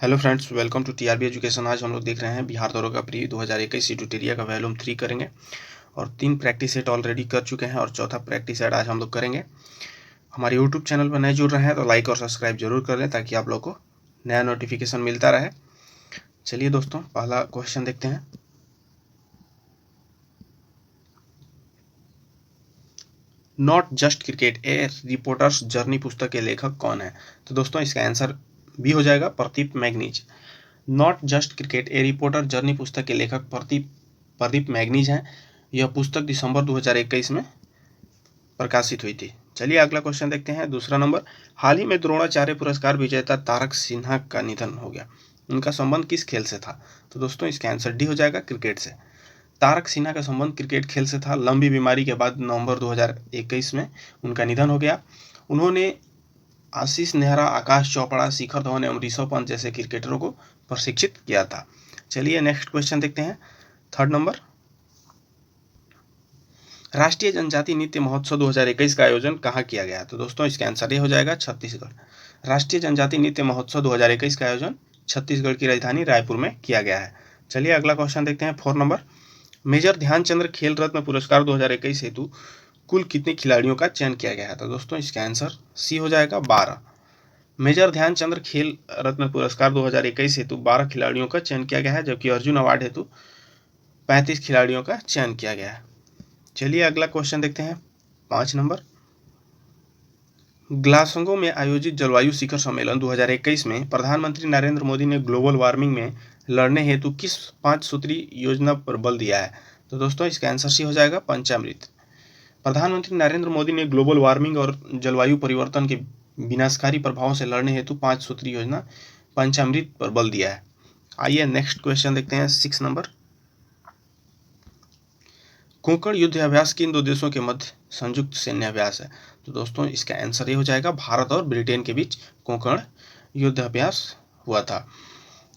Hello friends, welcome to TRB education. आज हम लोग देख रहे हैं बिहार दौरे का प्री 2021 ट्यूटोरियल का वॉल्यूम 3 करेंगे और 3 प्रैक्टिस सेट ऑलरेडी कर चुके हैं और चौथा प्रैक्टिस सेट आज हम लोग करेंगे। हमारे यूट्यूब चैनल पर नए जुड़ रहे हैं तो लाइक और सब्सक्राइब जरूर कर लें ताकि आप लोग को नया नोटिफिकेशन मिलता रहे। चलिए दोस्तों, पहला क्वेश्चन देखते हैं। Not just cricket A reporters journey पुस्तक के लेखक कौन है? तो दोस्तों इसका आंसर बी हो जाएगा Pradeep manganese. Not just cricket A reporter journey पुस्तक के लेखक प्रदीप मैग्नीज हैं। यह पुस्तक दिसंबर 2021 में प्रकाशित हुई थी। चलिए अगला क्वेश्चन देखते हैं। दूसरा नंबर, हाल ही में द्रोणाचार्य पुरस्कार विजेता तारक सिन्हा का निधन हो गया। उनका संबंध किस खेल से था? तो दोस्तों इसका आंसर डी हो जाएगा क्रिकेट से। तारक सिन्हा का संबंध क्रिकेट खेल से था। लंबी बीमारी के बाद नवंबर 2021 में उनका निधन हो गया। उन्होंने आशीष नेहरा, आकाश चोपड़ा, शिखर धवन एवं ऋषभ पंत जैसे क्रिकेटरों को प्रशिक्षित किया था। चलिए नेक्स्ट क्वेश्चन देखते हैं। थर्ड नंबर, राष्ट्रीय जनजाति नृत्य महोत्सव 2021 का आयोजन कहाँ किया गया? तो दोस्तों इसका आंसर ये हो जाएगा छत्तीसगढ़। राष्ट्रीय जनजाति नृत्य महोत्सव 2021 का आयोजन छत्तीसगढ़ की राजधानी रायपुर में किया गया है। चलिए अगला क्वेश्चन देखते हैं। 4 नंबर, मेजर ध्यानचंद्र खेल रत्न पुरस्कार 2021 हेतु कुल कितने खिलाड़ियों का चयन किया गया है? तो दोस्तों इसका आंसर सी हो जाएगा 12। मेजर ध्यानचंद्र खेल रत्न पुरस्कार 2021 हेतु 12 खिलाड़ियों का चयन किया गया है, जबकि अर्जुन अवार्ड हेतु 35 खिलाड़ियों का चयन किया गया है। चलिए अगला क्वेश्चन देखते हैं। 5 नंबर, ग्लासगो में आयोजित जलवायु शिखर सम्मेलन 2021 में प्रधानमंत्री नरेंद्र मोदी ने ग्लोबल वार्मिंग में लड़ने हेतु किस 5 सूत्री योजना पर बल दिया है? तो दोस्तों इसका आंसर सी हो जाएगा पंचामृत। प्रधानमंत्री नरेंद्र मोदी ने ग्लोबल वार्मिंग और जलवायु परिवर्तन के विनाशकारी प्रभावों से लड़ने हेतु 5 सूत्री योजना पंचामृत पर बल दिया है। आइए नेक्स्ट क्वेश्चन देखते हैं। 6 नंबर, कोंकण युद्ध अभ्यास किन दो देशों के मध्य संयुक्त सैन्य अभ्यास है? तो दोस्तों इसका आंसर ये हो जाएगा भारत और ब्रिटेन के बीच कोंकण युद्ध अभ्यास हुआ था।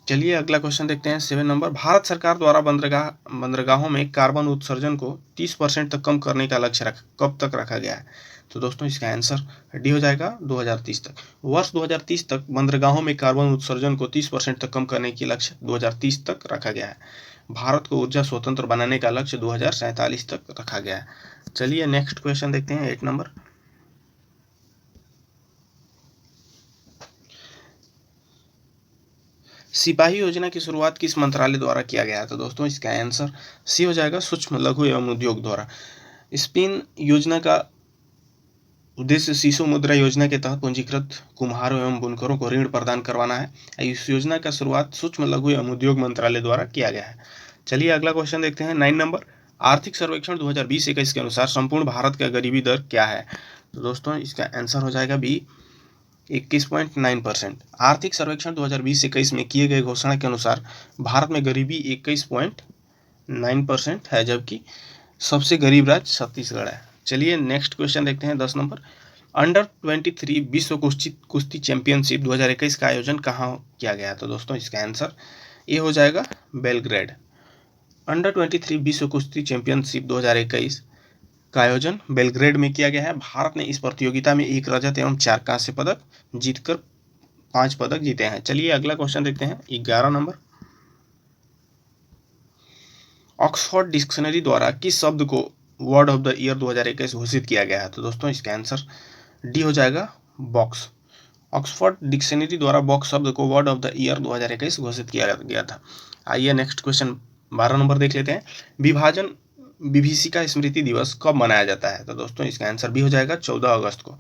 चलिए अगला क्वेश्चन देखते हैं। 7 नंबर, भारत सरकार द्वारा बंदरगाहों में कार्बन उत्सर्जन को 30% तक कम करने का लक्ष्य कब तक रखा गया है? तो दोस्तों इसका आंसर डी हो जाएगा 2030 तक। वर्ष 2030 तक बंदरगाहों में कार्बन उत्सर्जन को 30% तक कम करने की लक्ष्य 2030 तक रखा गया है। भारत को ऊर्जा स्वतंत्र बनाने का लक्ष्य 2047 तक रखा गया है। चलिए नेक्स्ट क्वेश्चन देखते हैं। 8 नंबर, सिपाही योजना की शुरुआत किस मंत्रालय द्वारा किया गया? तो दोस्तों इसका आंसर सी हो जाएगा सूक्ष्म लघु एवं उद्योग द्वारा। स्पिन योजना का उद्देश्य शिशु मुद्रा योजना के तहत पंजीकृत कुम्हारों एवं बुनकरों को ऋण प्रदान करवाना है। इस योजना का शुरुआत सूक्ष्म लघु एवं उद्योग मंत्रालय द्वारा किया गया है। चलिए अगला क्वेश्चन देखते हैं। 9 नंबर, आर्थिक सर्वेक्षण 2020-21 के अनुसार संपूर्ण भारत का गरीबी दर क्या है? तो दोस्तों इसका आंसर हो जाएगा बी 21.9%। आर्थिक सर्वेक्षण 2020-21 में किए गए घोषणा के अनुसार भारत में गरीबी 21.9% है, जबकि सबसे गरीब राज्य छत्तीसगढ़ है। चलिए नेक्स्ट क्वेश्चन देखते हैं। 10 नंबर, अंडर 23 विश्व कुश्ती चैंपियनशिप 2021 का आयोजन कहाँ किया गया? तो दोस्तों इसका आंसर ए हो जाएगा बेलग्रेड। अंडर 23 विश्व कुश्ती चैंपियनशिप 2021 का आयोजन बेलग्रेड में किया गया है। भारत ने इस प्रतियोगिता में 1 रजत एवं 4 कांस्य पदक जीतकर 5 पदक जीते हैं। चलिए अगला क्वेश्चन देखते हैं। 11 नंबर, ऑक्सफोर्ड डिक्शनरी द्वारा किस शब्द को वर्ड ऑफ द ईयर 2021 घोषित किया गया है? तो दोस्तों इसका आंसर डी हो जाएगा बॉक्स। ऑक्सफोर्ड डिक्शनरी द्वारा बॉक्स शब्द को वर्ड ऑफ द ईयर 2021 घोषित किया गया था। आइए नेक्स्ट क्वेश्चन 12 नंबर देख लेते हैं। विभीषिका स्मृति दिवस कब मनाया जाता है? तो दोस्तों इसका आंसर भी हो जाएगा 14 अगस्त को।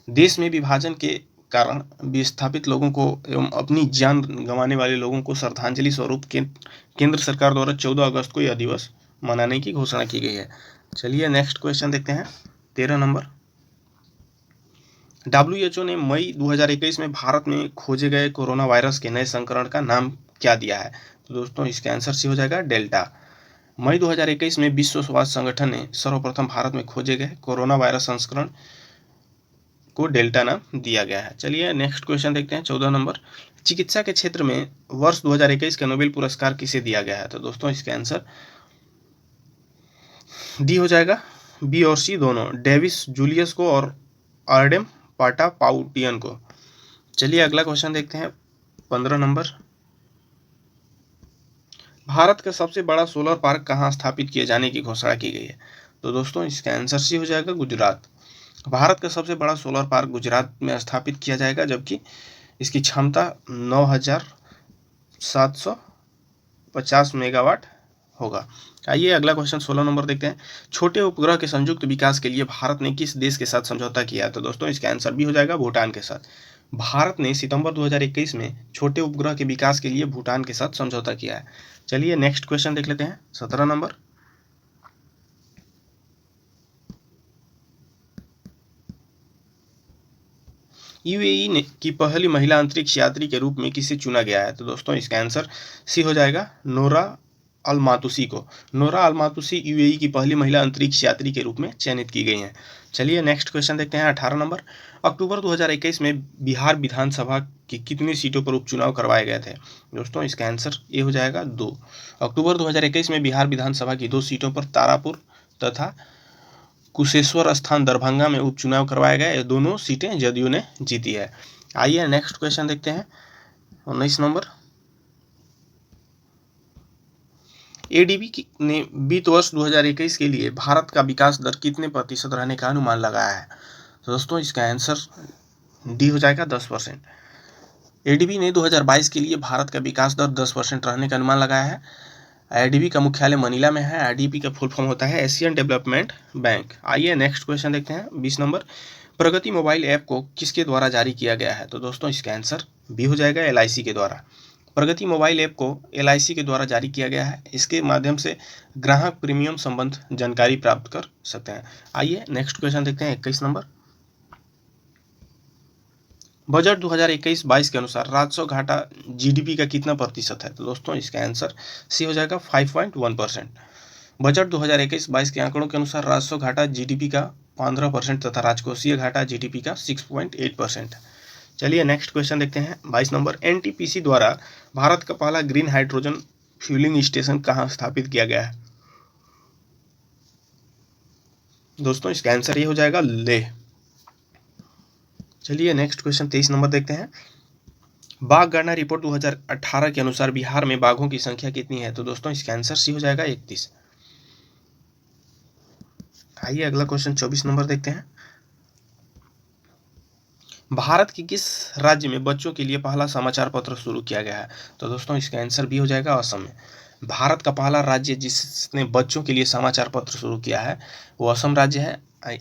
देश में विभाजन के कारण विस्थापित लोगों को एवं अपनी जान गंवाने वाले लोगों को श्रद्धांजलि स्वरूप केंद्र सरकार द्वारा 14 अगस्त को यह दिवस मनाने की घोषणा की गई है। चलिए नेक्स्ट क्वेश्चन देखते हैं। 13 नंबर, WHO ने मई 2021 में भारत में खोजे गए कोरोना वायरस के नए संस्करण का नाम क्या दिया है? तो दोस्तों इसका आंसर सी हो जाएगा डेल्टा। मई 2021 में विश्व स्वास्थ्य संगठन ने सर्वप्रथम भारत में खोजे गए कोरोना वायरस संस्करण को डेल्टा नाम दिया गया है। चलिए नेक्स्ट क्वेश्चन देखते हैं। 14 नंबर, चिकित्सा के क्षेत्र में वर्ष 2021 का नोबेल पुरस्कार किसे दिया गया है? तो दोस्तों इसका आंसर डी हो जाएगा। बी और सी दोनों, डेविस जूलियस को और आर्डेम पाटा पाउटियन को। चलिए अगला क्वेश्चन देखते हैं। 15 नंबर, भारत का सबसे बड़ा सोलर पार्क कहाँ स्थापित किए जाने की घोषणा की गई है? तो दोस्तों इसका आंसर सी हो जाएगा गुजरात। भारत का सबसे बड़ा सोलर पार्क गुजरात में स्थापित किया जाएगा, जबकि इसकी क्षमता 9,750 मेगावाट होगा। आइए अगला क्वेश्चन 16 नंबर देखते हैं। छोटे उपग्रह के संयुक्त विकास के लिए भारत ने किस देश के साथ समझौता किया है? तो दोस्तों इसका आंसर भी हो जाएगा भूटान के साथ। भारत ने सितंबर 2021 में छोटे उपग्रह के विकास के लिए भूटान के साथ समझौता किया है। चलिए नेक्स्ट क्वेश्चन देख लेते हैं 17 नंबर। यूएई की पहली महिला अंतरिक्ष यात्री के रूप में किसे चुना गया है? तो दोस्तों इसका आंसर सी हो जाएगा नोरा अल मातुसी को। नोरा अल मातुसी यूएई की पहली महिला अंतरिक्ष यात्री के रूप में चयनित की गई हैं। चलिए नेक्स्ट क्वेश्चन देखते हैं 18 नंबर। अक्टूबर 2021 में बिहार विधानसभा की कितनी सीटों पर उपचुनाव करवाए गए थे? दोस्तों इसका आंसर ये हो जाएगा 2। अक्टूबर 2021 में बिहार विधानसभा की 2 सीटों पर तारापुर तथा कुशेश्वर स्थान दरभंगा में उपचुनाव करवाए गए। ये दोनों सीटें जदयू ने जीती है। आइए नेक्स्ट क्वेश्चन देखते हैं 19 नंबर। एडीबी ने वित्त वर्ष 2021 के लिए भारत का विकास दर कितने प्रतिशत रहने का अनुमान लगाया है? तो दोस्तों इसका आंसर डी हो जाएगा 10%। एडीबी ने 2022 के लिए भारत का विकास दर 10% रहने का अनुमान लगाया है। एडीबी का मुख्यालय मनीला में है। एडीबी का फुल फॉर्म होता है एशियन डेवलपमेंट बैंक। आइए नेक्स्ट क्वेश्चन देखते हैं 20 नंबर। प्रगति मोबाइल ऐप को किसके द्वारा जारी किया गया है? तो दोस्तों इसका आंसर बी हो जाएगा एलआईसी के द्वारा। प्रगति मोबाइल ऐप को एलआईसी के द्वारा जारी किया गया है। इसके माध्यम से ग्राहक प्रीमियम संबंध जानकारी प्राप्त कर सकते हैं। आइए नेक्स्ट क्वेश्चन देखते हैं 21 नंबर। बजट 2021-22 के अनुसार राजस्व घाटा जीडीपी का कितना प्रतिशत है? तो दोस्तों इसका आंसर सी हो जाएगा 5.1%। बजट 2021-22 के आंकड़ों के अनुसार राजस्व घाटा जीडीपी का 15% तथा राजकोषीय घाटा जीडीपी का 6.8%। चलिए नेक्स्ट क्वेश्चन देखते हैं 22 नंबर। एनटीपीसी द्वारा भारत का पहला ग्रीन हाइड्रोजन फ्यूलिंग स्टेशन कहाँ स्थापित किया गया है? दोस्तों इसका आंसर ये हो जाएगा लेह। चलिए नेक्स्ट क्वेश्चन 23 नंबर देखते हैं। बाघ गणना रिपोर्ट 2018 के अनुसार बिहार में बाघों की संख्या कितनी है? तो दोस्तों इसका आंसर सी हो जाएगा 31। आइए अगला क्वेश्चन 24 नंबर देखते हैं। भारत के किस राज्य में बच्चों के लिए पहला समाचार पत्र शुरू किया गया है? तो दोस्तों इसका आंसर भी हो जाएगा असम में। भारत का पहला राज्य जिसने बच्चों के लिए समाचार पत्र शुरू किया है वो असम राज्य है।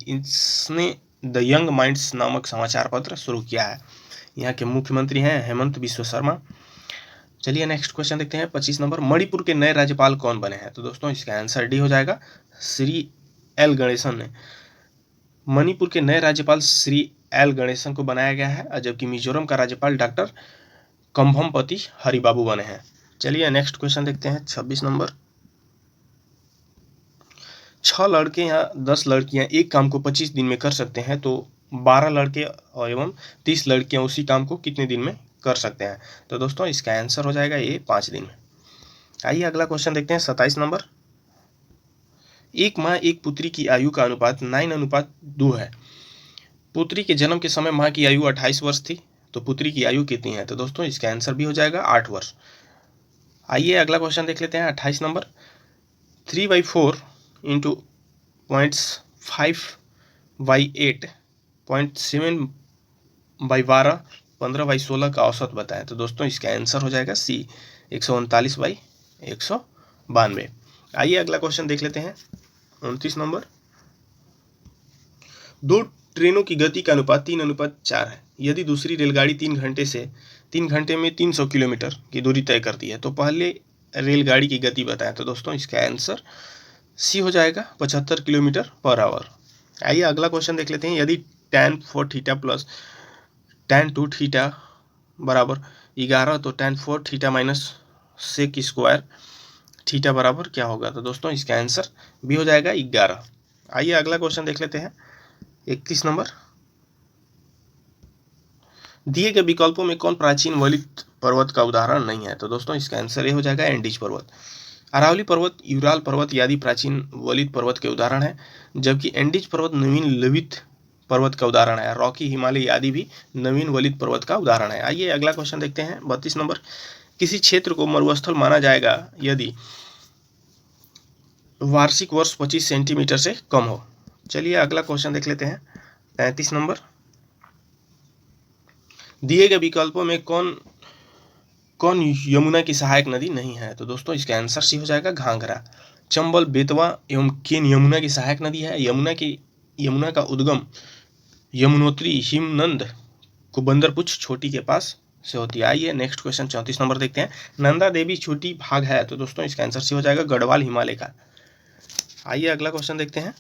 इसने द यंग माइंड्स नामक समाचार पत्र शुरू किया है। यहाँ के मुख्यमंत्री हैं हेमंत बिस्वा शर्मा। चलिए नेक्स्ट क्वेश्चन देखते हैं 25 नंबर। मणिपुर के नए राज्यपाल कौन बने हैं? तो दोस्तों इसका आंसर डी हो जाएगा श्री एल गणेशन ने। मणिपुर के नए राज्यपाल श्री एल गणेशन को बनाया गया है, जबकि मिजोरम का राज्यपाल डॉक्टर कंभमपति हरिबाबू बने हैं। चलिए नेक्स्ट क्वेश्चन देखते हैं 26 नंबर। 6 लड़के या 10 लड़कियां एक काम को 25 दिन में कर सकते हैं, तो 12 लड़के एवं 30 लड़कियां उसी काम को कितने दिन में कर सकते हैं? तो दोस्तों इसका आंसर हो जाएगा ये 5 दिन में। आइए अगला क्वेश्चन देखते हैं 27 नंबर। एक माँ एक पुत्री की आयु का अनुपात 9:2 है। पुत्री के जन्म के समय माँ की आयु 28 वर्ष थी, तो पुत्री की आयु कितनी है? तो दोस्तों इसका आंसर भी हो जाएगा 8 वर्ष। आइए अगला क्वेश्चन देख लेते हैं 28 नंबर। 3/4 इंटू 0.5/8 0.7/12 15/16 का औसत बताएं। तो दोस्तों इसका आंसर हो जाएगा सी 139/192। आइए अगला क्वेश्चन देख लेते हैं 29 नंबर। 2 ट्रेनों की गति का अनुपात 3:4 है। यदि दूसरी रेलगाड़ी 3 घंटे में 300 किलोमीटर की दूरी तय करती है, तो पहले रेलगाड़ी की गति बताएं। तो दोस्तों इसका आंसर सी हो जाएगा 75 किलोमीटर पर आवर। आइए अगला क्वेश्चन देख लेते हैं। यदि tan 4 theta plus tan 2 theta बराबर 11, तो tan 4 theta minus sec square theta बराबर क्या होगा? तो दोस्तों इसका आंसर भी हो जाएगा 11। आइए अगला क्वेश्चन देख लेते हैं 31 नंबर। दिए गए विकल्पों में कौन प्राचीन वलित पर्वत का उदाहरण नहीं है? तो दोस्तों इसका आंसर ये हो जाएगा एंडीज पर्वत। अरावली पर्वत, यूराल पर्वत आदि प्राचीन वलित पर्वत के उदाहरण हैं, जबकि एंडीज पर्वत नवीन लवित पर्वत का उदाहरण है। रॉकी, हिमालय आदि भी नवीन वलित पर्वत का उदाहरण है। आइए अगला क्वेश्चन देखते हैं 32 नंबर। किसी क्षेत्र को मरुस्थल माना जाएगा यदि वार्षिक वर्ष 25 सेंटीमीटर से कम हो। चलिए अगला क्वेश्चन देख लेते हैं 33 नंबर। दिए गए विकल्पों में कौन कौन यमुना की सहायक नदी नहीं है? तो दोस्तों इसका आंसर सी हो जाएगा घाघरा। चंबल, बेतवा एवं केन यमुना की सहायक नदी है। यमुना का उद्गम यमुनोत्री हिमनंद कुबंदरपुछ छोटी के पास से होती है। आइए नेक्स्ट क्वेश्चन 34 नंबर देखते हैं। नंदा देवी छोटी भाग है। तो दोस्तों इसका आंसर सी हो जाएगा गढ़वाल हिमालय का। आइए अगला क्वेश्चन देखते हैं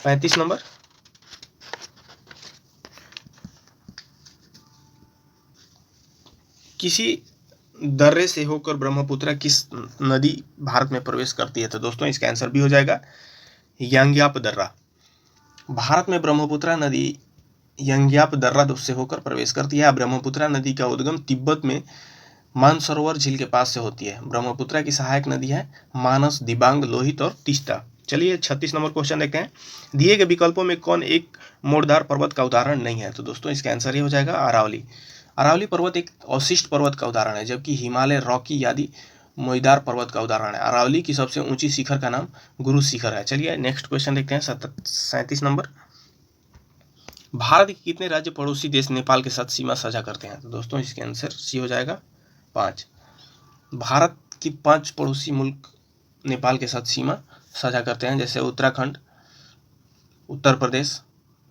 35 नंबर। किसी दर्रे से होकर ब्रह्मपुत्र किस नदी भारत में प्रवेश करती है? तो दोस्तों इसका आंसर भी हो जाएगा यांग्याप दर्रा। भारत में ब्रह्मपुत्र नदी यांग्याप दर्रा से होकर प्रवेश करती है। ब्रह्मपुत्र नदी का उद्गम तिब्बत में मानसरोवर झील के पास से होती है। ब्रह्मपुत्र की सहायक नदी है मानस, दिबांग, लोहित और तीस्ता। चलिए 36 नंबर क्वेश्चन देखते हैं। दिए गए विकल्पों में कौन एक मोड़दार पर्वत का उदाहरण नहीं है? तो दोस्तों इसका आंसर ये हो जाएगा अरावली। अरावली पर्वत एक अवशिष्ट पर्वत का उदाहरण है, जबकि हिमालय, रॉकी आदि मोईदार पर्वत का उदाहरण है। अरावली की सबसे ऊंची शिखर का नाम गुरु शिखर है। चलिए नेक्स्ट क्वेश्चन देखते हैं 37 नंबर। भारत के कितने राज्य पड़ोसी देश नेपाल के साथ सीमा साझा करते हैं? तो दोस्तों इसके आंसर सी हो जाएगा 5। भारत की 5 पड़ोसी मुल्क नेपाल के साथ सीमा साझा करते हैं, जैसे उत्तराखंड, उत्तर प्रदेश,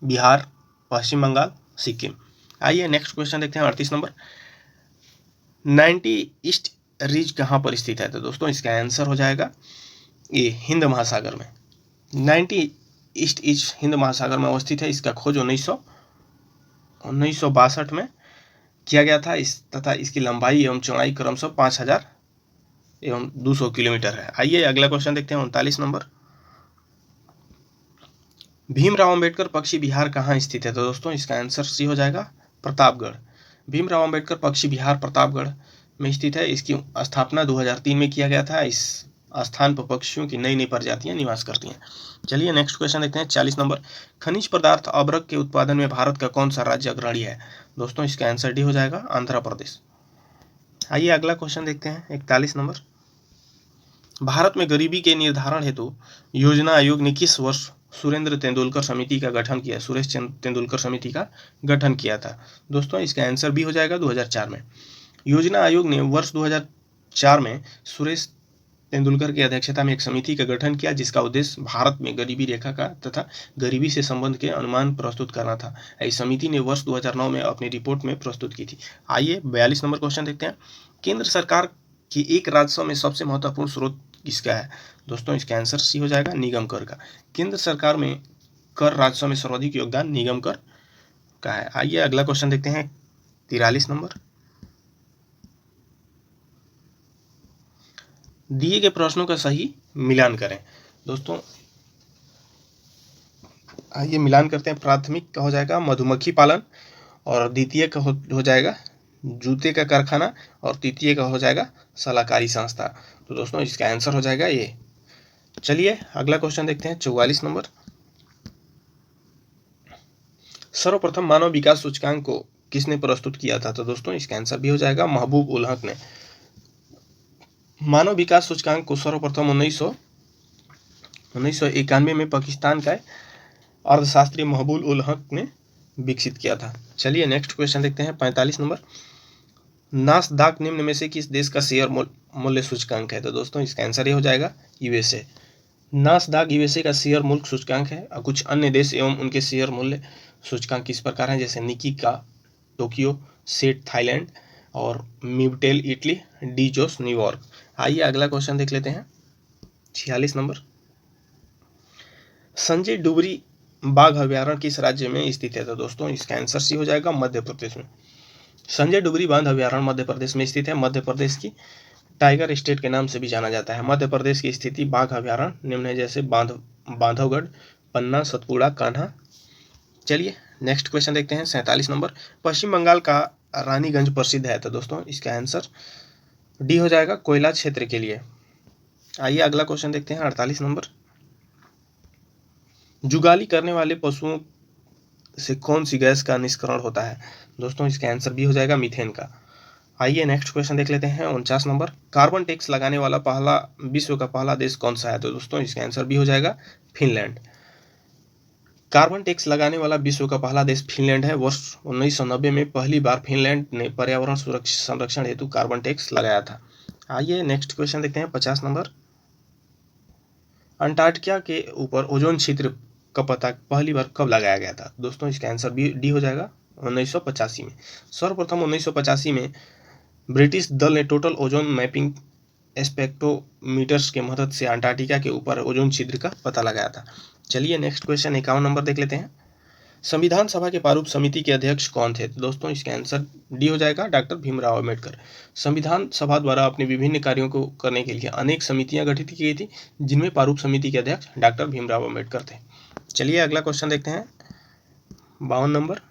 बिहार, पश्चिम बंगाल, सिक्किम। आइए नेक्स्ट क्वेश्चन देखते हैं 38 नंबर। 90 ईस्ट रिज कहाँ पर स्थित है? तो दोस्तों इसका आंसर हो जाएगा ये हिंद महासागर में। 90 ईस्ट इज हिंद महासागर में अवस्थित है। इसका खोज 1962 में किया गया था। तथा इसकी लंबाई एवं चौड़ाई क्रमशः 5000 एवं 200 किलोमीटर है। आइए अगला क्वेश्चन देखते हैं 39 नंबर। भीमराव अंबेडकर पक्षी विहार कहाँ स्थित है? तो दोस्तों इसका आंसर सी हो जाएगा प्रतापगढ़। भीमराव अंबेडकर पक्षी विहार प्रतापगढ़ में स्थित है। इसकी स्थापना 2003 में किया गया था। इस स्थान पर पक्षियों की नई नई प्रजातियां निवास करती हैं। चलिए नेक्स्ट क्वेश्चन देखते हैं 40 नंबर। खनिज पदार्थ अभ्रक के उत्पादन में भारत का कौन सा राज्य अग्रणी है? दोस्तों इसका आंसर डी हो जाएगा आंध्र प्रदेश। आइए अगला क्वेश्चन देखते हैं 41 नंबर। भारत में गरीबी के निर्धारण हेतु योजना आयोग ने किस वर्ष सुरेंद्र तेंदुलकर समिति का गठन किया? सुरेश तेंदुलकर समिति का गठन किया था। दोस्तों इसका आंसर भी हो जाएगा 2004 में। योजना आयोग ने वर्ष 2004 में सुरेश तेंदुलकर की अध्यक्षता में एक समिति का गठन किया, जिसका उद्देश्य भारत में गरीबी रेखा का तथा गरीबी से संबंध के अनुमान प्रस्तुत करना था। इस समिति ने वर्ष 2009 में अपनी रिपोर्ट में प्रस्तुत की थी। आइए 42 नंबर क्वेश्चन देखते हैं। केंद्र सरकार की एक राजस्व में सबसे महत्वपूर्ण स्रोत किसका है? दोस्तों इसका आंसर सी हो जाएगा निगम कर का। केंद्र सरकार में कर राजस्व में सर्वाधिक योगदान निगम कर का है। आइए अगला क्वेश्चन देखते हैं 43 नंबर। दिए गए प्रश्नों का सही मिलान करें। दोस्तों आइए मिलान करते हैं। प्राथमिक का हो जाएगा मधुमक्खी पालन, और द्वितीय का हो जाएगा जूते का कारखाना, और तृतीय का हो जाएगा सलाहकारी संस्था। तो दोस्तों इसका आंसर हो जाएगा ये। चलिए अगला क्वेश्चन देखते हैं 44 नंबर। सर्वप्रथम मानव विकास सूचकांक को किसने प्रस्तुत किया था? तो दोस्तों इसका आंसर भी हो जाएगा महबूब उल हक ने। मानव विकास सूचकांक को सर्वप्रथम 1991 में पाकिस्तान का अर्थशास्त्री महबूब उल हक ने विकसित किया था। चलिए नेक्स्ट क्वेश्चन देखते हैं 45 नंबर। नास्दाक निम्न में से किस देश का शेयर मूल्य सूचकांक है? तो दोस्तों इसका आंसर ये हो जाएगा यूएसए। नास्दाक यूएसए का शेयर मूल्य सूचकांक है। और कुछ अन्य देश एवं उनके शेयर मूल्य सूचकांक किस प्रकार हैं, जैसे निकी का टोक्यो, सेट थाईलैंड, और मिवटेल इटली, डीजोस न्यूयॉर्क। आइए अगला क्वेश्चन देख लेते हैं 46 नंबर। संजय डुबरी बाघ अभ्यारण्य किस राज्य में स्थित है? तो दोस्तों इसका आंसर सी हो जाएगा मध्य प्रदेश में। संजय डुबरी बाघ अभ्यारण्य मध्य प्रदेश में स्थित है। मध्य प्रदेश की टाइगर स्टेट के नाम से भी जाना जाता है। मध्य प्रदेश की स्थिति बाघ अभ्यारण्य निम्न है, जैसे बांधवगढ़, पन्ना, सतपुड़ा, कान्हा। चलिए नेक्स्ट क्वेश्चन देखते हैं 47 नंबर। पश्चिम बंगाल का रानीगंज प्रसिद्ध है। तो दोस्तों इसका आंसर डी हो जाएगा कोयला क्षेत्र के लिए। आइए अगला क्वेश्चन देखते हैं 48 नंबर। जुगाली करने वाले पशुओं से कौन सी गैस का निष्करण होता है? दोस्तों इसका आंसर भी हो जाएगा मीथेन का। आइए नेक्स्ट क्वेश्चन देख लेते हैं। 49 नंबर, कार्बन टैक्स लगाने वाला विश्व का पहला देश कौन सा है? तो दोस्तों इसका आंसर भी हो जाएगा फिनलैंड। कार्बन टैक्स लगाने वाला विश्व का पहला देश फिनलैंड है। वर्ष 1990 में पहली बार फिनलैंड ने पर्यावरण संरक्षण हेतु कार्बन टैक्स लगाया था। आइए नेक्स्ट क्वेश्चन देखते हैं। 50 नंबर, अंटार्कटिका के ऊपर ओजोन छिद्र का पता पहली बार कब लगाया गया था? दोस्तों इसका आंसर भी डी हो जाएगा 1985 में। सर्वप्रथम 1985 में ब्रिटिश दल ने टोटल ओजोन मैपिंग स्पेक्ट्रोमीटर्स के मदद से अंटार्कटिका के ऊपर ओजोन छिद्र का पता लगाया था। चलिए नेक्स्ट क्वेश्चन 51 नंबर देख लेते हैं। संविधान सभा के प्रारूप समिति के अध्यक्ष कौन थे? तो दोस्तों इसका आंसर डी हो जाएगा डॉक्टर भीमराव अम्बेडकर। संविधान सभा द्वारा अपने विभिन्न कार्यों को करने के लिए अनेक समितियां गठित की गई थी, जिनमें प्रारूप समिति के अध्यक्ष डॉक्टर भीमराव अम्बेडकर थे। चलिए अगला क्वेश्चन देखते हैं। 52 नंबर,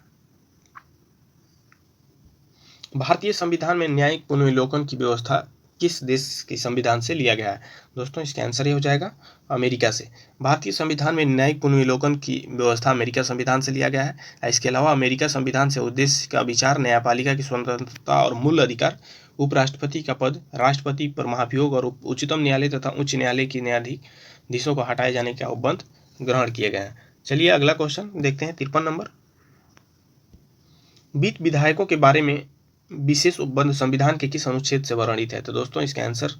भारतीय संविधान में न्यायिक पुनर्विलोकन की व्यवस्था किस देश के संविधान से लिया गया है? दोस्तों इसका आंसर ये हो जाएगा अमेरिका से। भारतीय संविधान में न्यायिक पुनर्विलोकन की व्यवस्था अमेरिका संविधान से लिया गया है। इसके अलावा अमेरिका संविधान से उद्देश्य का विचार, न्यायपालिका की स्वतंत्रता और मूल अधिकार, उपराष्ट्रपति का पद, राष्ट्रपति पर महाभियोग और उच्चतम न्यायालय तथा उच्च न्यायालय के न्यायाधीशों को हटाए जाने के उपबंध ग्रहण किए गए हैं। चलिए अगला क्वेश्चन देखते हैं। 53 नंबर, वित्त विधायकों के बारे में विशेष उपबंध संविधान के किस अनुच्छेद से वर्णित है? तो दोस्तों इसका आंसर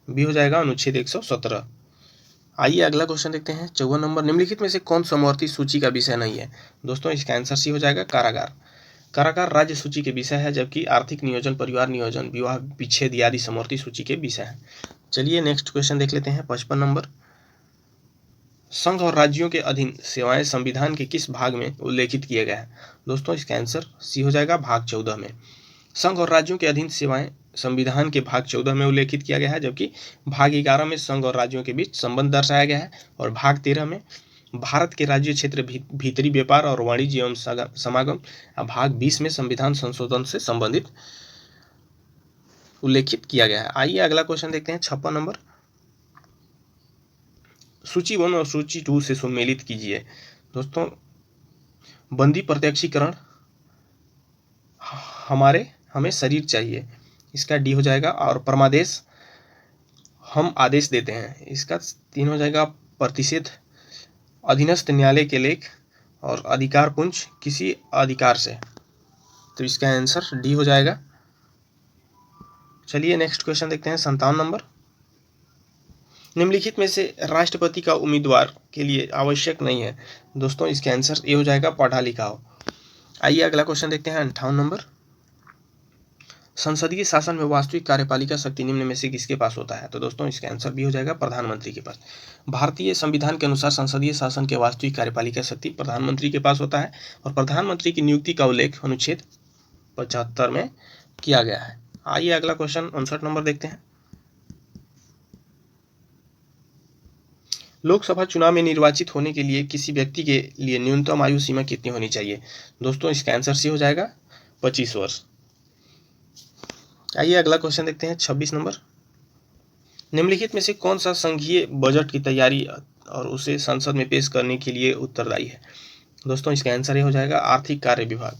भी हो जाएगा अनुच्छेद 117। आइए अगला क्वेश्चन देखते हैं। 54 नंबर, निम्नलिखित में से कौन समवर्ती सूची का विषय नहीं है? दोस्तों इसका आंसर सी हो जाएगा कारागार। कारागार राज्य सूची के विषय है, जबकि आर्थिक नियोजन, परिवार नियोजन, विवाह विच्छेद आदि समवर्ती सूची के विषय है। चलिए नेक्स्ट क्वेश्चन देख लेते हैं। 55 नंबर, संघ और राज्यों के अधीन सेवाएं संविधान के किस भाग में उल्लेखित किए गए हैं? दोस्तों इसका आंसर सी हो जाएगा भाग 14 में। संघ और राज्यों के अधीन सेवाएं संविधान के भाग 14 में उल्लेखित किया गया है, जबकि भाग 11 में संघ और राज्यों के बीच संबंध दर्शाया गया है, और भाग 13 में भारत के राज्य क्षेत्र भीतरी व्यापार और वाणिज्य एवं समागम, भाग 20 में संविधान संशोधन से संबंधित उल्लेखित किया गया है। आइए अगला क्वेश्चन देखते हैं। 56 नंबर, सूची 1 और सूची 2 से सुमेलित कीजिए। दोस्तों, बंदी प्रत्यक्षीकरण, हमें शरीर चाहिए, इसका डी हो जाएगा। और परमादेश, हम आदेश देते हैं, इसका 3 हो जाएगा। प्रतिषेध, अधीनस्थ न्यायालय के लेख, और अधिकार पुंज, किसी अधिकार से, तो इसका आंसर डी हो जाएगा। चलिए नेक्स्ट क्वेश्चन देखते हैं। 57 नंबर, निम्नलिखित में से राष्ट्रपति का उम्मीदवार के लिए आवश्यक नहीं है? दोस्तों इसका आंसर ये हो जाएगा पढ़ा लिखा हो। आइए अगला क्वेश्चन देखते हैं। 58 नंबर, संसदीय शासन में वास्तविक कार्यपालिका शक्ति निम्न में से किसके पास होता है? तो दोस्तों इसका आंसर भी हो जाएगा प्रधानमंत्री के पास। भारतीय संविधान के अनुसार संसदीय शासन के वास्तविक कार्यपालिका शक्ति प्रधानमंत्री के पास होता है, और प्रधानमंत्री की नियुक्ति का उल्लेख अनुच्छेद 75 में किया गया है। आइए अगला क्वेश्चन 59 नंबर देखते हैं। लोकसभा चुनाव में निर्वाचित होने के लिए किसी व्यक्ति के लिए न्यूनतम आयु सीमा कितनी होनी चाहिए? दोस्तों इसका आंसर सी हो जाएगा 25 वर्ष। आइए अगला क्वेश्चन देखते हैं। 26 नंबर, निम्नलिखित में से कौन सा संघीय बजट की तैयारी और उसे संसद में पेश करने के लिए उत्तरदायी है? दोस्तों इसका आंसर ये हो जाएगा आर्थिक कार्य विभाग।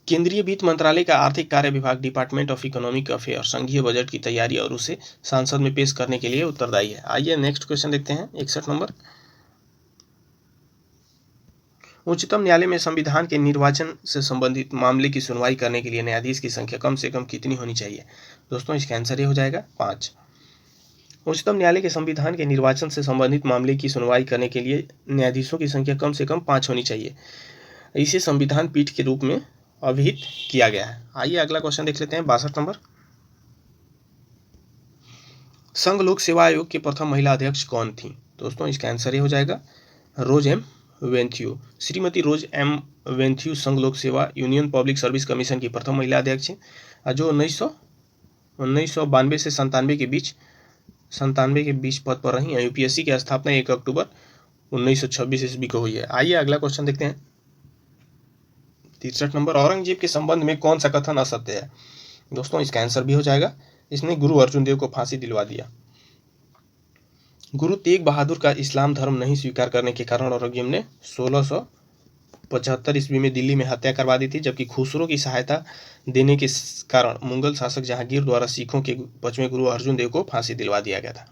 केंद्रीय वित्त मंत्रालय का आर्थिक कार्य विभाग, डिपार्टमेंट ऑफ इकोनॉमिक अफेयर, संघीय बजट की तैयारी और उसे संसद में पेश करने के लिए उत्तरदायी है। आइए नेक्स्ट क्वेश्चन देखते हैं। 61 नंबर, उच्चतम न्यायालय में संविधान के निर्वाचन से संबंधित मामले की सुनवाई करने के लिए न्यायाधीश की संख्या कम से कम कितनी होनी चाहिए? दोस्तों इसका आंसर ये हो जाएगा 5। उच्चतम न्यायालय के संविधान के निर्वाचन से संबंधित मामले की सुनवाई करने के लिए न्यायाधीशों की संख्या कम से कम 5 होनी चाहिए। इसे संविधान पीठ के रूप में अभिहित किया गया है। आइए अगला क्वेश्चन देख लेते हैं। 62 नंबर, संघ लोक सेवा आयोग के प्रथम महिला अध्यक्ष कौन थी? दोस्तों इसका आंसर ये हो जाएगा रोज एम वेंथ्यू। श्रीमती रोज एम वेंथ्यू संघ लोक सेवा यूनियन पब्लिक सर्विस कमीशन की प्रथम महिला अध्यक्ष हैं, जो 1992 से 97 के बीच पद पर रही। यूपीएससी की स्थापना 1 अक्टूबर 1926 ईस्वी को हुई है। आइए अगला क्वेश्चन देखते हैं। 63 नंबर, औरंगजेब के संबंध में कौन सा कथन असत्य है? दोस्तों इसका आंसर भी हो जाएगा इसने गुरु अर्जुन देव को फांसी दिलवा दिया। गुरु तेग बहादुर का इस्लाम धर्म नहीं स्वीकार करने के कारण औरंगजेब ने 1675 ईस्वी में दिल्ली में हत्या करवा दी थी, जबकि खुसरो की सहायता देने के कारण मुगल शासक जहांगीर द्वारा सिखों के 5वें गुरु अर्जुन देव को फांसी दिलवा दिया गया था।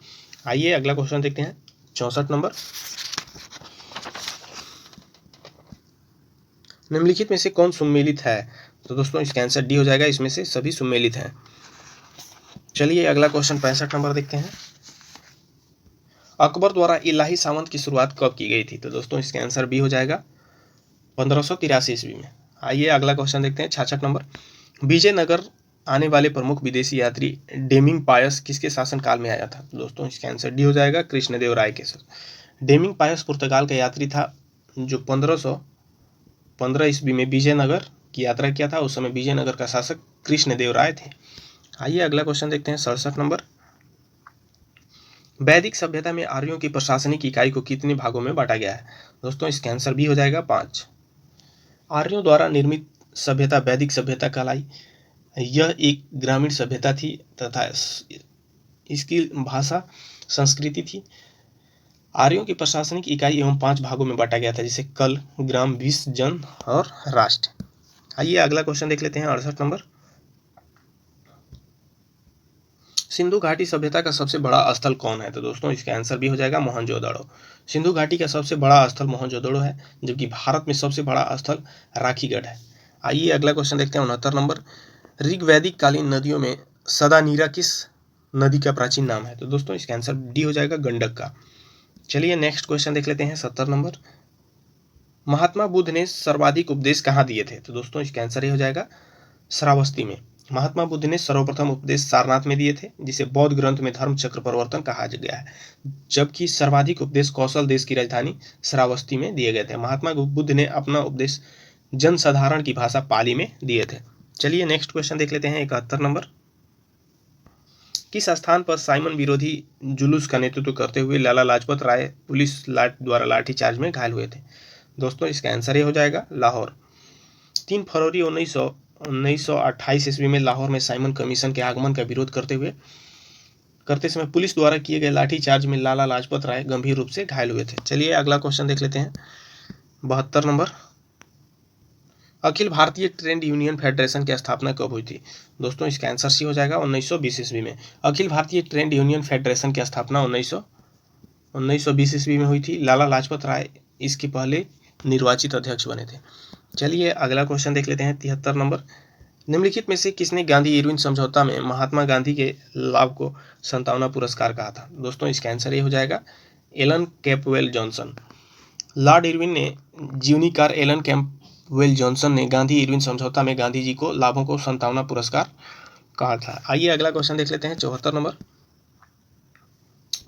आइए अगला क्वेश्चन देखते हैं, 64 नंबर। निम्नलिखित में से कौन सुमेलित है? तो दोस्तों इसका आंसर डी हो जाएगा, इसमें से सभी सुमेलित हैं। चलिए अगला क्वेश्चन 65 नंबर देखते हैं। अकबर द्वारा इलाही सामंत की शुरुआत कब की गई थी? तो दोस्तों इसका आंसर बी हो जाएगा 1583 ईस्वी में। आइए अगला क्वेश्चन देखते हैं, 66 नंबर। विजयनगर आने वाले प्रमुख विदेशी यात्री डेमिंग पायस किसके शासनकाल में आया था? तो दोस्तों इसका आंसर डी हो जाएगा, कृष्णदेव राय के। डेमिंग पायस पुर्तगाल का यात्री था जो 1515 ईस्वी में विजयनगर की यात्रा किया था। उस समय विजयनगर का शासक कृष्णदेव राय थे। आइए अगला क्वेश्चन देखते हैं, 67 नंबर। वैदिक सभ्यता में आर्यों की प्रशासनिक इकाई को कितने भागों में बांटा गया है? दोस्तों इसका आंसर भी हो जाएगा 5। आर्यों द्वारा निर्मित सभ्यता वैदिक सभ्यता कहलाई। यह एक ग्रामीण सभ्यता थी तथा इसकी भाषा संस्कृति थी। आर्यों की प्रशासनिक इकाई एवं 5 भागों में बांटा गया था, जिसे कल, ग्राम, विश्व, जन और राष्ट्र। आइए अगला क्वेश्चन देख लेते हैं, 68 नंबर। सिंधु घाटी सभ्यता का सबसे बड़ा स्थल कौन है? तो दोस्तों इसका आंसर भी हो जाएगा मोहनजोदड़ो। सिंधु घाटी का सबसे बड़ा स्थल मोहनजोदड़ो है, जबकि भारत में सबसे बड़ा स्थल राखीगढ़ है। आइए अगला क्वेश्चन देखते हैं, 69 नंबर। ऋग्वैदिक कालीन नदियों में सदानीरा किस नदी का प्राचीन नाम है? तो दोस्तों इसका आंसर डी हो जाएगा, गंडक का। चलिए नेक्स्ट क्वेश्चन देख लेते हैं, 70 नंबर। महात्मा बुद्ध ने सर्वाधिक उपदेश कहाँ दिए थे? तो दोस्तों इसका आंसर ये हो जाएगा, श्रावस्ती में। महात्मा बुद्ध ने सर्वप्रथम उपदेश सारनाथ में दिए थे, जिसे बौद्ध ग्रंथ में धर्म चक्र प्रवर्तन कहा गया है, जबकि सर्वाधिक उपदेश कौशल देश की राजधानी श्रावस्ती में दिए गए थे। महात्मा बुद्ध ने अपना उपदेश जनसाधारण की भाषा पाली में दिए थे। चलिए नेक्स्ट क्वेश्चन देख लेते हैं, 71 नंबर। किस स्थान पर साइमन विरोधी जुलूस का नेतृत्व करते हुए लाला लाजपत राय पुलिस द्वारा लाठीचार्ज में घायल हुए थे? दोस्तों इसका आंसर ये हो जाएगा, लाहौर। 3 फरवरी 1928 ईस्वी में लाहौर में साइमन कमीशन के आगमन का विरोध करते समय पुलिस द्वारा किए गए लाठीचार्ज में लाला लाजपत राय गंभीर रूप से घायल हुए थे। चलिए अगला क्वेश्चन देख लेते हैं, 72 number. Akhil Bharatiya trade union federation की स्थापना कब हुई थी? दोस्तों इसका आंसर सी हो जाएगा, 1920 ईस्वी में। Akhil Bharatiya trade union federation की स्थापना 1920 ईस्वी में हुई थी। लाला लाजपत राय इसके पहले निर्वाचित अध्यक्ष बने थे। चलिए अगला क्वेश्चन देख लेते हैं, 73 नंबर। निम्नलिखित में से किसने गांधी इरविन समझौता में महात्मा गांधी के लाभ को संतावना पुरस्कार कहा था? दोस्तों इसका आंसर ये हो जाएगा, Alan Campbell Johnson. Lord Irwin ने जीवनीकार एलन कैंपबेल जॉनसन ने गांधी इरविन समझौता में गांधी जी को लाभों को संतावना पुरस्कार कहा था। आइए अगला क्वेश्चन देख लेते हैं, 74 नंबर।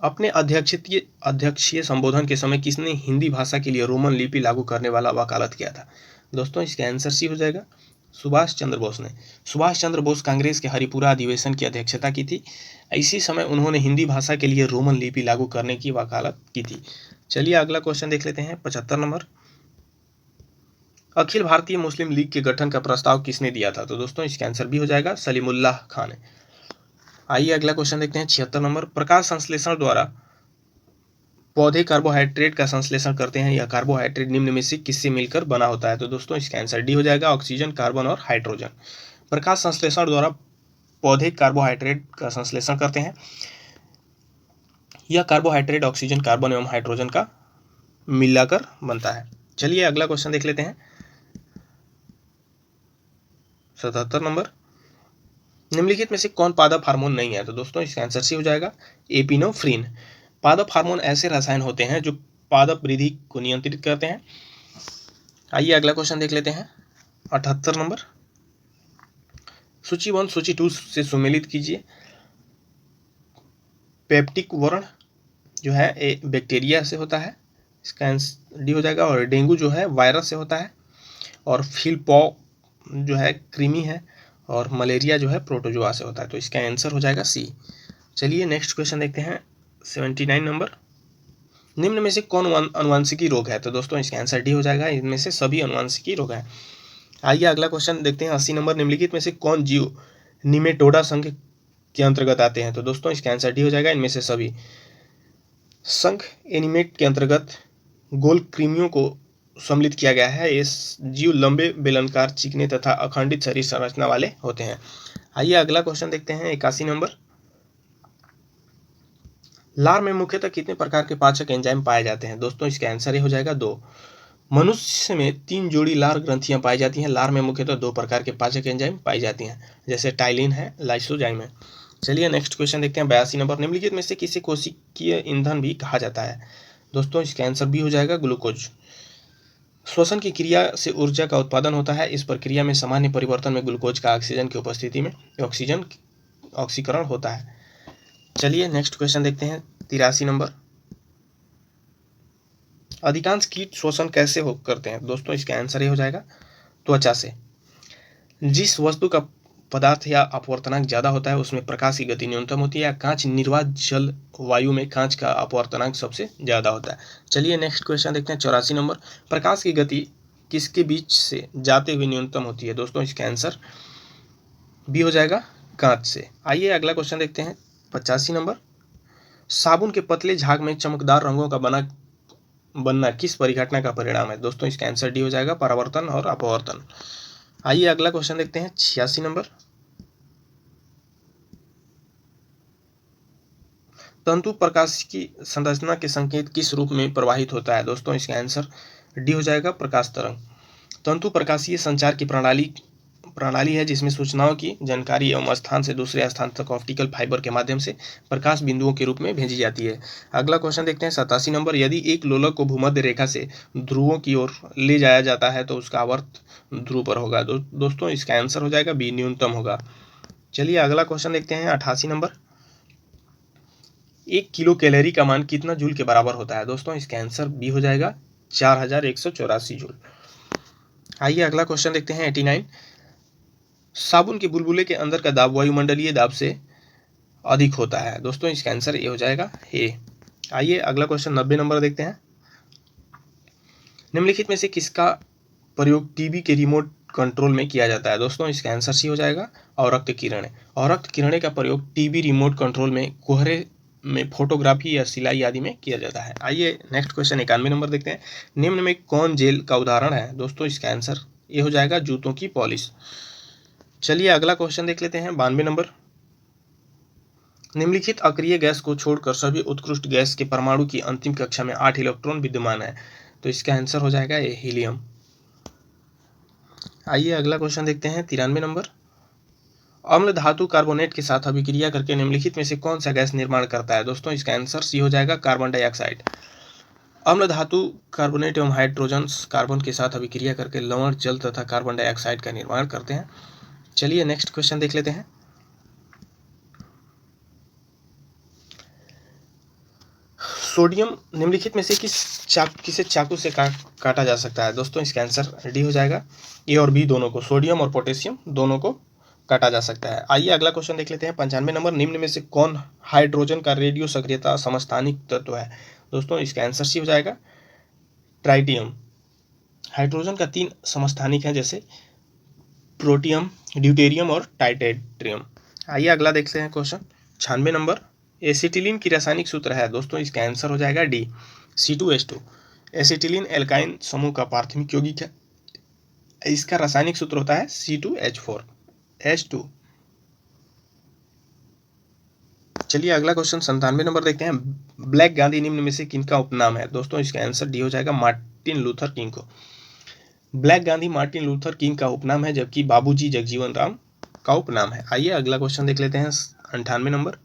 अपने अध्यक्षीय संबोधन के समय किसने हिंदी भाषा के लिए रोमन लिपि लागू करने वाला वकालत किया था? दोस्तों इसका आंसर सी हो जाएगा, सुभाष चंद्र बोस ने। सुभाष चंद्र बोस कांग्रेस के हरिपुरा अधिवेशन की अध्यक्षता की थी। इसी समय उन्होंने हिंदी भाषा के लिए रोमन लिपि लागू करने की वकालत की थी। चलिए अगला क्वेश्चन देख लेते हैं, 75 नंबर। अखिल भारतीय मुस्लिम लीग के गठन का प्रस्ताव किसने दिया था? तो दोस्तों इसका आंसर भी हो जाएगा, सलीमुल्लाह खान ने। आइए अगला क्वेश्चन देखते हैं, 76 नंबर। प्रकाश संश्लेषण द्वारा पौधे कार्बोहाइड्रेट का संश्लेषण करते हैं। यह कार्बोहाइड्रेट निम्न में से किससे मिलकर बना होता है? तो दोस्तों इसका आंसर डी हो जाएगा, ऑक्सीजन, कार्बन और हाइड्रोजन। प्रकाश संश्लेषण द्वारा पौधे कार्बोहाइड्रेट का संश्लेषण करते हैं। यह कार्बोहाइड्रेट ऑक्सीजन, कार्बन एवं हाइड्रोजन का मिलाकर बनता है। चलिए अगला क्वेश्चन देख लेते हैं, 77 नंबर। निम्नलिखित में से कौन पादप हार्मोन नहीं है? तो दोस्तों इसका आंसर सी हो जाएगा, एपिनेफ्रिन। पादप हार्मोन ऐसे रसायन होते हैं जो पादप वृद्धि को नियंत्रित करते हैं। आइए अगला क्वेश्चन देख लेते हैं, 78 नंबर। सूची 1 सूची 2 से सुमेलित कीजिए। पेप्टिक वर्ण जो है बैक्टीरिया से होता है, इसका आंसर डी हो जाएगा। और डेंगू जो है वायरस से होता है। और फिलपॉ जो है कृमि है। और मलेरिया जो है प्रोटोजोआ से होता है। तो इसका आंसर हो जाएगा सी। चलिए नेक्स्ट क्वेश्चन देखते हैं, 79 नंबर। निम्न में से कौन अनुवांशिकी रोग है? तो दोस्तों इसका आंसर डी हो जाएगा, इनमें से सभी अनुवांशिकी रोग हैं। आइए अगला क्वेश्चन देखते हैं, 80 नंबर। निम्नलिखित में से कौन जीव निमेटोडा संघ के अंतर्गत आते हैं? तो दोस्तों इसका आंसर डी हो जाएगा, इनमें से सभी। संघ एनिमेट के अंतर्गत गोल कृमियों को सम्मिलित किया गया है। ये जीव लंबे, बेलनाकार, चिकने तथा अखंडित शरीर संरचना वाले होते हैं। आइए अगला क्वेश्चन देखते हैं, 81 नंबर। लार में मुख्यतः कितने प्रकार के पाचक एंजाइम पाए जाते हैं? दोस्तों इसका आंसर ये हो जाएगा 2। मनुष्य में 3 जोड़ी लार ग्रंथियां पाई जाती हैं। लार में मुख्यतः 2 प्रकार के पाचक एंजाइम पाई जाती हैं, जैसे टाइलिन है, लाइसोजाइम है। चलिए नेक्स्ट क्वेश्चन देखते हैं, 82 नंबर। निम्नलिखित में से किसे कोशिकीय ईंधन भी कहा जाता है? दोस्तों इसका आंसर भी हो जाएगा ग्लूकोज। श्वसन की क्रिया से ऊर्जा का उत्पादन होता है। इस प्रक्रिया में सामान्य परिवर्तन में ग्लूकोज का ऑक्सीजन की उपस्थिति में ऑक्सीकरण होता है। चलिए नेक्स्ट क्वेश्चन देखते हैं, 83 नंबर। अधिकांश कीट श्वसन कैसे करते हैं? दोस्तों इसका आंसर ये हो जाएगा त्वचा से। जिस वस्तु का पदार्थ या अपवर्तनांक ज्यादा होता है उसमें प्रकाश की गति न्यूनतम होती है। कांच निर्वात जल वायु में कांच का अपवर्तनांक सबसे ज्यादा होता है। चलिए नेक्स्ट क्वेश्चन देखते हैं, 84 नंबर। प्रकाश की गति किसके बीच से जाते हुए न्यूनतम होती है? दोस्तों इसका आंसर बी हो जाएगा कांच से। आइए अगला क्वेश्चन देखते हैं, 85 नंबर। साबुन के पतले झाग में चमकदार रंगों का बनना किस परिघटना का परिणाम है? दोस्तों इसका आंसर डी हो जाएगा परावर्तन और अपवर्तन। आइए अगला क्वेश्चन देखते हैं, 86 नंबर। तंतु प्रकाश की संरचना के संकेत किस रूप में प्रवाहित होता है? दोस्तों इसका आंसर डी हो जाएगा प्रकाश तरंग। तंतु प्रकाशीय संचार की प्रणाली है जिसमें सूचनाओं की जानकारी एवं स्थान से दूसरे स्थान तक ऑप्टिकल फाइबर के माध्यम से प्रकाश बिंदुओं के रूप में भेजी जाती है। अगला क्वेश्चन देखते हैं, 87 नंबर। यदि एक लोलक को भूमध्य रेखा से ध्रुवों की ओर ले जाया जाता है तो उसका आवर्त ध्रुव पर होगा। दोस्तों इसका आंसर हो जाएगा बी, न्यूनतम होगा। चलिए अगला क्वेश्चन देखते हैं, 88 नंबर। 1 किलो कैलोरी का मान कितना जूल के बराबर होता है? दोस्तों इसका आंसर बी हो जाएगा 4184 जूल। आइए अगला क्वेश्चन देखते हैं, 89। साबुन के बुलबुले के अंदर का दाब वायुमंडलीय दाब से अधिक होता है। दोस्तों इसका आंसर ये हो जाएगा ए। आइए अगला क्वेश्चन 90 नंबर देखते हैं। निम्नलिखित में से किसका प्रयोग टीवी के रिमोट कंट्रोल में किया जाता है? दोस्तों इसका आंसर सी हो जाएगा अवरक्त किरणें। अवरक्त किरणें का प्रयोग टीवी रिमोट कंट्रोल में कोहरे में फोटोग्राफी या सिलाई आदि में किया जाता है। आइए नेक्स्ट क्वेश्चन 91 नंबर देखते हैं। निम्न में कौन जेल का उदाहरण है? दोस्तों इसका आंसर ये हो जाएगा जूतों की पॉलिश। चलिए अगला क्वेश्चन देख लेते हैं, 92 नंबर। निम्नलिखित अक्रिय गैस को छोड़कर सभी उत्कृष्ट गैस के परमाणु की अंतिम कक्षा में 8 इलेक्ट्रॉन विद्यमान है। तो इसका आंसर हो जाएगा ये हीलियम। आइए अगला क्वेश्चन देखते हैं, 93 नंबर। अम्ल धातु कार्बोनेट के साथ अभिक्रिया करके निम्नलिखित में से कौन सा गैस निर्माण करता है? दोस्तों इसका आंसर सी हो जाएगा कार्बन डाइऑक्साइड। अम्ल धातु कार्बोनेट एवं हाइड्रोजन कार्बन के साथ अभिक्रिया करके लवण, जल तथा कार्बन डाइऑक्साइड का निर्माण करते हैं। चलिए नेक्स्ट क्वेश्चन देख लेते हैं। सोडियम निम्नलिखित में से किसे चाकू से काटा जा सकता है? दोस्तों इसका आंसर डी हो जाएगा ए और बी दोनों को, सोडियम और पोटेशियम दोनों को काटा जा सकता है। आइए अगला क्वेश्चन देख लेते हैं, 95 नंबर। निम्न में से कौन हाइड्रोजन का रेडियो सक्रियता समस्थानिक तत्व है? दोस्तों इसका आंसर सी हो जाएगा ट्राइटियम। हाइड्रोजन का 3 समस्थानिक है, जैसे प्रोटियम, ड्यूटेरियम और टाइटेट्रियम। आइए अगला देखते हैं क्वेश्चन 96 नंबर। एसिटिलीन की रासायनिक सूत्र है? दोस्तों इसका आंसर हो जाएगा डी, C2H2। एसिटिलीन एल्काइन समूह का प्राथमिक यौगिक है। इसका रासायनिक सूत्र होता है C2H4H2। चलिए अगला क्वेश्चन 97 नंबर देखते हैं। ब्लैक गांधी निम्न में से किनका उपनाम है? दोस्तों इसका आंसर डी हो जाएगा मार्टिन लूथर किंग को। Black Gandhi Martin Luther king का उपनाम है, जबकि बाबूजी जगजीवन राम का उपनाम है। आइए अगला क्वेश्चन देख लेते हैं, 98 नंबर।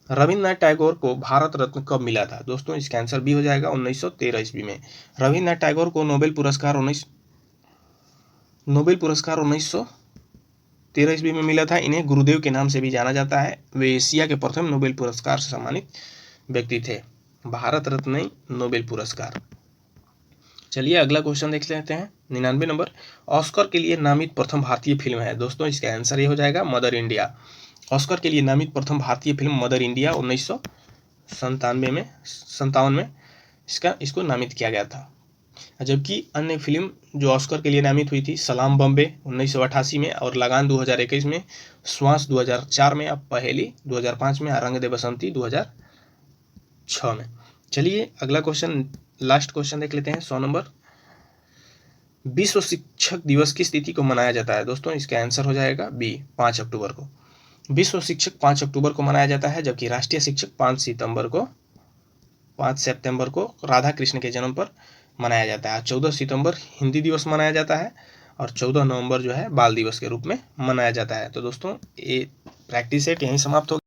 रविन्द्रनाथ टैगोर को भारत रत्न कब मिला था? दोस्तों इसका आंसर बी हो जाएगा 1913 ईस्वी में। रविन्द्रनाथ टैगोर को नोबेल पुरस्कार 1913 ईस्वी में मिला था। इन्हें गुरुदेव के नाम से भी जाना जाता है। वे एशिया के प्रथम नोबेल पुरस्कार से सम्मानित व्यक्ति थे। भारत रत्न नहीं, नोबेल पुरस्कार। चलिए अगला क्वेश्चन देख लेते हैं, 99 नंबर। ऑस्कर के लिए नामित प्रथम भारतीय फिल्म है? दोस्तों इसका आंसर ये हो जाएगा मदर इंडिया। ऑस्कर के लिए नामित प्रथम भारतीय फिल्म मदर इंडिया 1957 में इसको नामित किया गया था। जबकि अन्य फिल्म जो ऑस्कर के लिए नामित हुई थी, सलाम बॉम्बे 1988 में, और लगान 2021 में, श्वास 2004 में, अब पहेली 2005 में, रंग दे बसंती 2006 में। चलिए अगला क्वेश्चन, लास्ट क्वेश्चन देख लेते हैं 100 नंबर। विश्व शिक्षक दिवस किस तिथि को मनाया जाता है? दोस्तों इसका आंसर हो जाएगा बी, 5 अक्टूबर को। विश्व शिक्षक 5 अक्टूबर को मनाया जाता है, जबकि राष्ट्रीय शिक्षक 5 सितंबर को राधा कृष्ण के जन्म पर मनाया जाता है। 14 सितंबर हिंदी दिवस मनाया जाता है और 14 नवंबर जो है बाल दिवस के रूप में मनाया जाता है। तो दोस्तों ये प्रैक्टिस सेट यहीं समाप्त हो